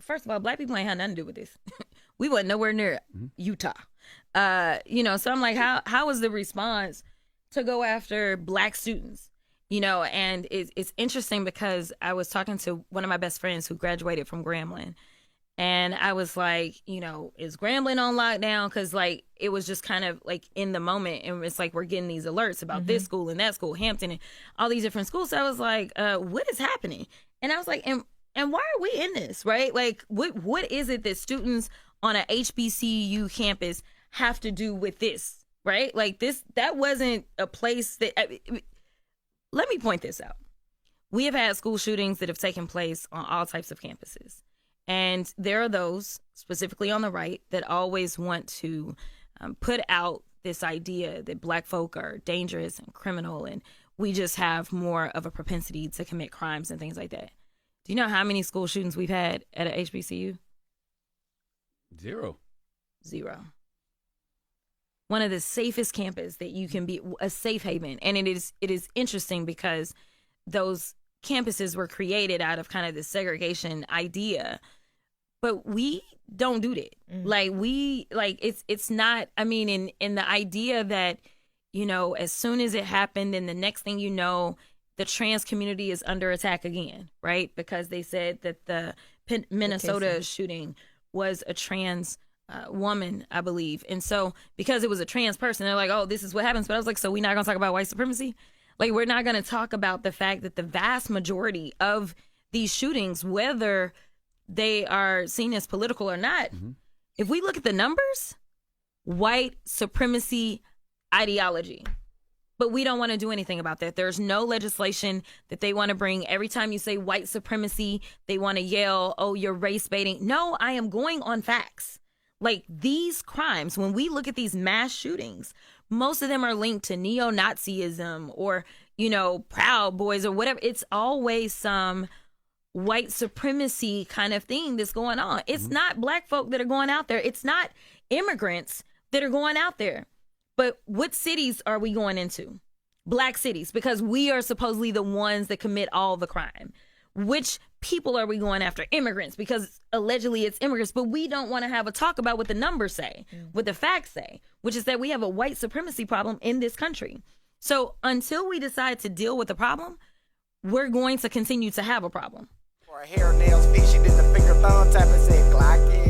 first of all, black people ain't had nothing to do with this. We wasn't nowhere near Utah. So I'm like, how was the response to go after black students? And it's interesting because I was talking to one of my best friends who graduated from Grambling. And I was like, is Grambling on lockdown? Because, like, it was just kind of, like, in the moment. And it's like we're getting these alerts about this school and that school, Hampton, and all these different schools. So I was like, what is happening? And I was like, and why are we in this, right? Like, what is it that students on a HBCU campus have to do with this, right? Like, that wasn't a place that... let me point this out. We have had school shootings that have taken place on all types of campuses. And there are those, specifically on the right, that always want to put out this idea that black folk are dangerous and criminal, and we just have more of a propensity to commit crimes and things like that. Do you know how many school shootings we've had at a HBCU? Zero. One of the safest campus that you can be, a safe haven. And it is interesting because those campuses were created out of kind of this segregation idea. But we don't do that. It's not, in the idea that, as soon as it happened, then the next thing you know, the trans community is under attack again, right? Because they said that the Minnesota shooting was a trans woman, I believe. And so because it was a trans person, they're like, oh, this is what happens. But I was like, so we're not going to talk about white supremacy? Like, we're not going to talk about the fact that the vast majority of these shootings, whether they are seen as political or not, if we look at the numbers, white supremacy ideology. But we don't want to do anything about that. There's no legislation that they want to bring. Every time you say white supremacy, they want to yell, oh, you're race baiting. No, I am going on facts. Like, these crimes, when we look at these mass shootings, most of them are linked to neo-Nazism or, Proud Boys or whatever. It's always some white supremacy kind of thing that's going on. It's not black folk that are going out there. It's not immigrants that are going out there. But what cities are we going into? Black cities, because we are supposedly the ones that commit all the crime. Which people are we going after? Immigrants, because allegedly it's immigrants, but we don't want to have a talk about what the numbers say, what the facts say, which is that we have a white supremacy problem in this country. So until we decide to deal with the problem, we're going to continue to have a problem. For her hair, nails, feet, she did the finger thumb type and said, Glock it.